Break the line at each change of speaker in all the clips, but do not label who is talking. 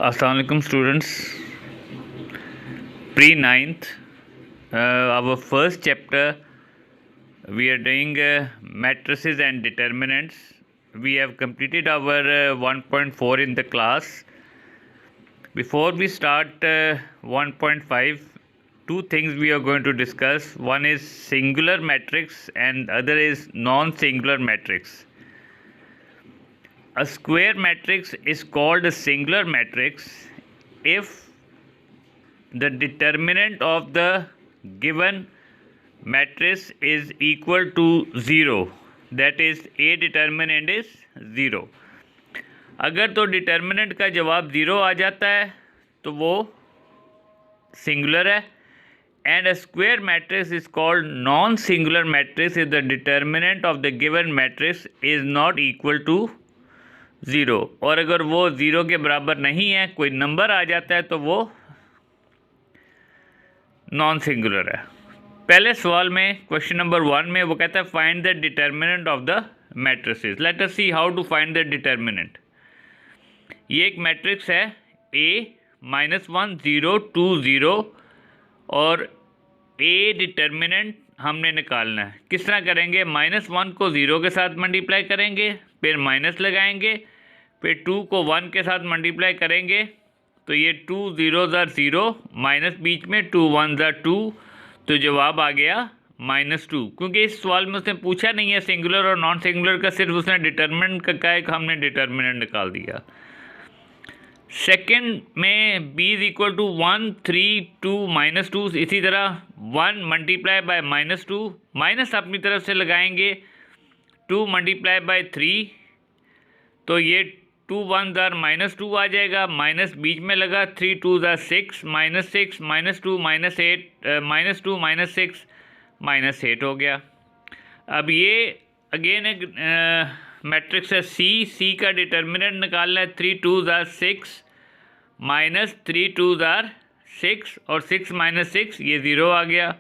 Assalamualaikum students. Pre-9th, our first chapter, we are doing matrices and determinants. We have completed our 1.4 in the class. Before we start 1.5, two things we are going to discuss. One is singular matrix and other is non-singular matrix. A square matrix is called a singular matrix if the determinant of the given matrix is equal to 0, that is A determinant is 0. अगर तो determinant का जवाब 0 आ जाता है तो वो singular है. And a square matrix is called non singular matrix if the determinant of the given matrix is not equal to 0. और अगर वो 0 के बराबर नहीं है, कोई नंबर आ जाता है, तो वो नॉन सिंगुलर है. पहले सवाल में क्वेश्चन नंबर 1 में वो कहता है find the determinant of the matrices. Let us see how to find the determinant. ये एक मैट्रिक्स है A -1 0 2 0 और A डिटर्मिनेंट हमने निकालना है. किस तरह करेंगे? -1 को 0 के साथ मल्टीप्लाई करेंगे, फिर माइनस लगाएंगे, फिर 2 को 1 के साथ मल्टीप्लाई करेंगे, तो ये 2 0s are 0, माइनस बीच में 2 1s are 2, तो जवाब आ गया -2. क्योंकि इस सवाल में उसने पूछा नहीं है सिंगुलर और नॉन सिंगुलर का, सिर्फ उसने डिटर्मिनेंट का कहा है कि हमने डिटर्मिनेंट निकाल दिया. सेकेंड में b इज इक्वल टू 1 3 2 -2. इसी तरह 1 मल्टीप्लाई बाय -2, माइनस अपनी तरफ से लगाएंगे, 2 मल्टीप्लाई बाय 3, तो ये 2 1s are -2 आ जाएगा, माइनस बीच में लगा, 3 2s are 6, -6 -2 -8 -2 -6 -8 हो गया. अब ये अगेन एक मैट्रिक्स है C का डिटर्मिनेंट निकालना है. 3 2s are 6 minus 3 2s are 6 और 6 -6 ये 0 आ गया.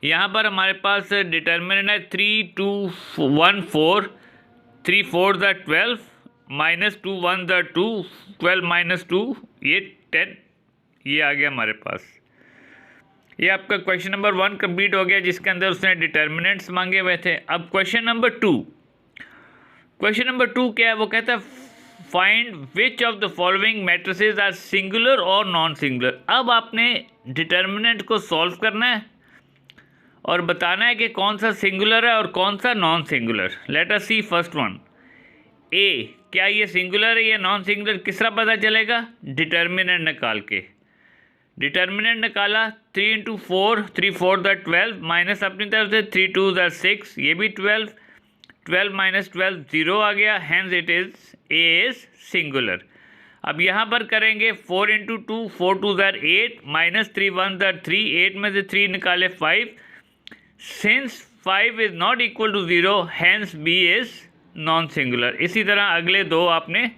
यहाँ पर हमारे पास डिटर्मिनेंट है 3 2 1 4, 3 4s are 12, -2 1s are 2, 12 -2 ये 10, ये आ गया हमारे पास. ये आपका क्वेश्चन नंबर 1 कंप्लीट हो गया, जिसके अंदर उसने डिटर्मिनेंट्स मांगे हुए थे. अब क्वेश्चन नंबर 2. क्वेश्चन नंबर 2 क्या है? वो कहता है find which of the following matrices are singular और नॉन सिंगुलर. अब आपने डिटर्मिनेंट को सॉल्व करना है और बताना है कि कौन सा सिंगुलर है और कौन सा नॉन सिंगुलर. लेट अस सी फर्स्ट वन. ए, क्या ये सिंगुलर है या नॉन सिंगुलर? किस तरह पता चलेगा? डिटर्मिनेंट निकाल के. डिटर्मिनेंट निकाला, 3 × 4, 3 4s are 12, माइनस अपनी तरफ से 3 2s are 6, ये भी 12, 12 -12 0 आ गया. Hence it is A is singular. अब यहाँ पर करेंगे 4 × 2, 4 2s are 8, -3 1s are 3, 8 में से 3 निकाले 5. Since 5 is not equal to 0, hence B is non singular. इसी तरह अगले दो आपने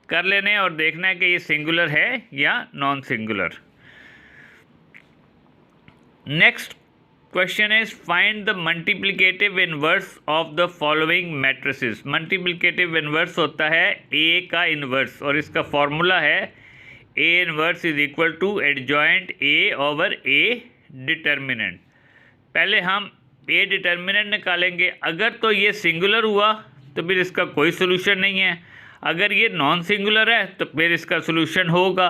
कर लेने और देखना है कि ये सिंगुलर है या non singular. Next question is find the multiplicative inverse of the following matrices. Multiplicative inverse होता है A का इनवर्स और इसका फॉर्मूला है A inverse is equal to adjoint A over A determinant. पहले हम A डिटर्मिनेंट निकालेंगे. अगर तो ये सिंगुलर हुआ तो फिर इसका कोई सोल्यूशन नहीं है, अगर ये नॉन सिंगुलर है तो फिर इसका सोल्यूशन होगा.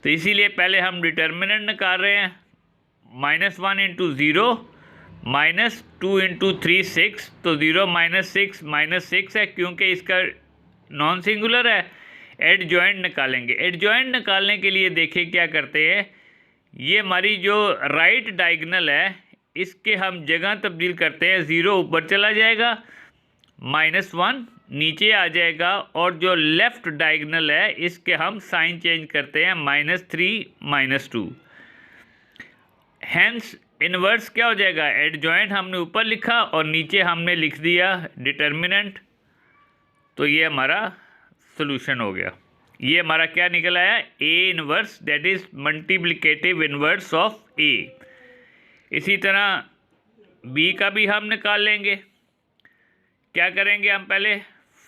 तो इसीलिए पहले हम डिटर्मिनेंट निकाल रहे हैं. -1 × 0 -2 × 3 6, तो 0 -6 -6 है क्योंकि इसका नॉन सिंगुलर है. एडजॉइंट निकालेंगे. एडजॉइंट निकालने के लिए देखिए क्या करते हैं, ये हमारी जो राइट डायगोनल है इसके हम जगह तब्दील करते हैं. 0 ऊपर चला जाएगा, -1 नीचे आ जाएगा, और जो लेफ़्ट डायगोनल है इसके हम साइन चेंज करते हैं, -3 -2. हैंस इनवर्स क्या हो जाएगा? एडजॉइंट हमने ऊपर लिखा और नीचे हमने लिख दिया डिटर्मिनेंट, तो ये हमारा सॉल्यूशन हो गया. ये हमारा क्या निकल आया? A inverse, that is multiplicative inverse of A. इसी तरह B का भी हम निकाल लेंगे. क्या करेंगे हम? पहले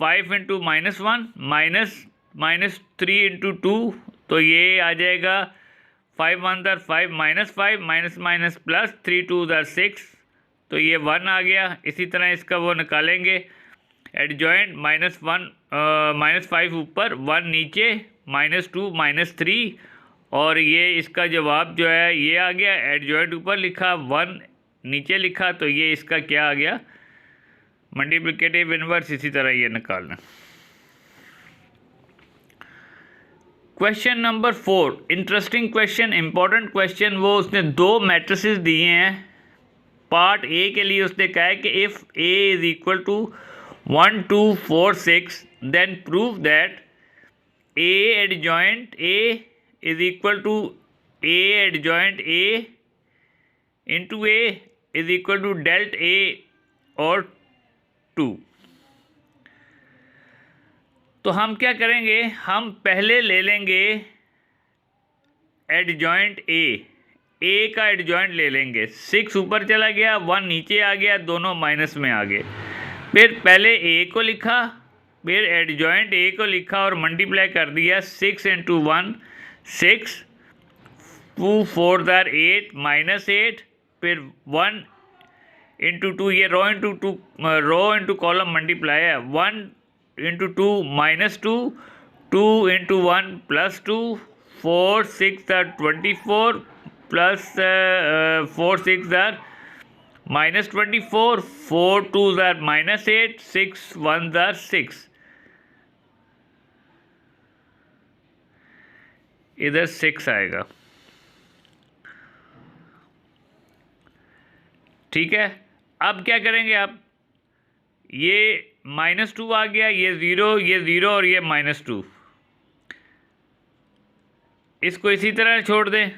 5 × -1 माइनस -3 इंटू 2, तो ये आ जाएगा 5 1 दर 5 -5 माइनस माइनस प्लस 3 2 दर 6, तो ये 1 आ गया। इसी तरह इसका वो निकालेंगे एडजॉइंट -1 -5 ऊपर 1 नीचे -2 -3, और ये इसका जवाब जो है ये आ गया। एडजॉइंट ऊपर लिखा 1 नीचे लिखा, तो ये इसका क्या आ गया मल्टीप्लिकेटिव इनवर्स। इसी तरह ये निकालना। Question number 4 interesting question, important question. वो उसने 2 मैट्रिसेस दिए हैं। पार्ट ए के लिए उसने कहा है कि if A is equal to 1 2 4 6 then prove that A adjoint A is equal to A adjoint A into A is equal to delta A और 2। तो हम क्या करेंगे, हम पहले ले लेंगे एडजॉइंट ए का एडजॉइंट ले लेंगे। 6 ऊपर चला गया, 1 नीचे आ गया, दोनों माइनस में आ गए। फिर पहले ए को लिखा, फिर एडजॉइंट ए को लिखा और मल्टीप्लाई कर दिया। 6 इंटू 1 6, 2 4 दर 8 -8, फिर 1 इंटू 2, ये रो इंटू कॉलम मल्टीप्लाई है। 1 इंटू 2 -2, 2 इंटू 1 +2, 4 6 दर 24 प्लस 4 6 दर -24, 4 2 दर -8, 6 1 दर 6। इधर 6 आएगा, ठीक है। अब क्या करेंगे, आप ये -2 आ गया, ये 0 और ये -2, इसको इसी तरह छोड़ दें।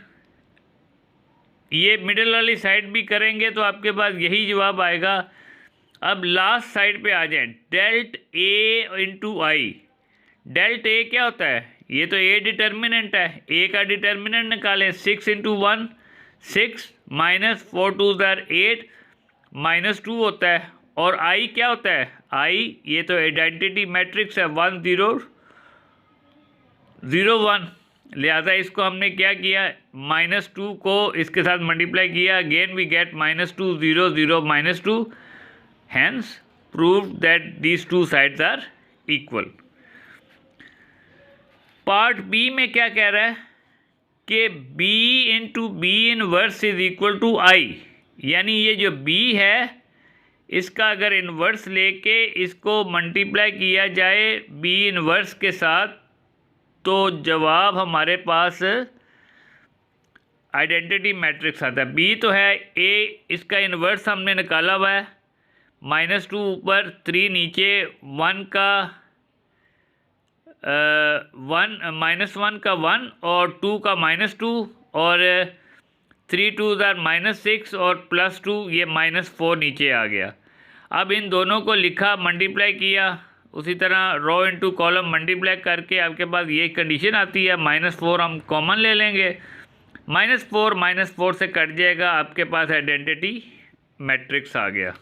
ये मिडिल वाली साइड भी करेंगे तो आपके पास यही जवाब आएगा। अब लास्ट साइड पे आ जाएं, डेल्ट ए इंटू आई। डेल्ट ए क्या होता है, ये तो ए डिटर्मिनेंट है, ए का डिटर्मिनेंट निकालें। 6 इंटू 1 6 -4 2 दर 8 -2 होता है। और आई क्या होता है, आई ये तो आइडेंटिटी मैट्रिक्स है 1 0 0 1, लिहाजा इसको हमने क्या किया, -2 को इसके साथ मल्टीप्लाई किया। Again we get -2 0 0 -2, hence prove that these 2 sides are equal. Part B में क्या कह रहा है कि b into B inverse is equal to I, यानी ये जो b है इसका अगर इन्वर्स लेके इसको मल्टीप्लाई किया जाए b इन्वर्स के साथ, तो जवाब हमारे पास आइडेंटिटी मैट्रिक्स आता है। b तो है, a इसका इन्वर्स हमने निकाला हुआ है। -2 ऊपर 3 नीचे, 1 का 1 का 1 और 2 का -2 और 3 2 दर -6 और +2, ये -4 नीचे आ गया। अब इन दोनों को लिखा, मल्टीप्लाई किया, उसी तरह रो इंटू कॉलम मल्टीप्लाई करके आपके पास ये कंडीशन आती है। -4 हम कॉमन ले लेंगे, -4 से कट जाएगा, आपके पास आइडेंटिटी मैट्रिक्स आ गया।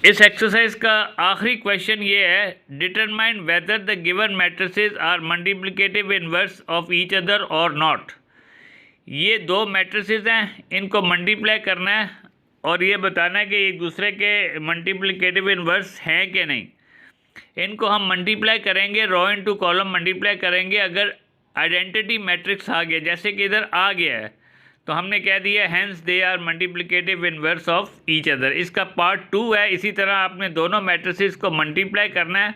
इस एक्सरसाइज का आखिरी क्वेश्चन ये है, determine whether the given matrices are multiplicative inverse of each other और नॉट। ये 2 मैट्रिसेस हैं, इनको मल्टीप्लाई करना है और ये बताना है कि एक दूसरे के मल्टीप्लिकेटिव इनवर्स हैं कि नहीं। इनको हम मल्टीप्लाई करेंगे, रो इंटू कॉलम मल्टीप्लाई करेंगे। अगर आइडेंटिटी मैट्रिक्स आ गया, जैसे कि इधर आ गया है, तो हमने कह दिया hence they are multiplicative inverse of each other. इसका पार्ट 2 है। इसी तरह आपने दोनों मैट्रिसेस को मल्टीप्लाई करना है।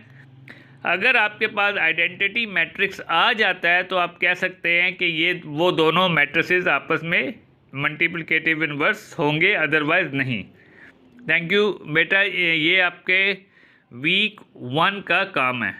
अगर आपके पास आइडेंटिटी मैट्रिक्स आ जाता है तो आप कह सकते हैं कि ये वो दोनों मैट्रिसेस आपस में मल्टीप्लिकेटिव इनवर्स होंगे, अदरवाइज़ नहीं। थैंक यू बेटा, ये आपके वीक 1 का काम है।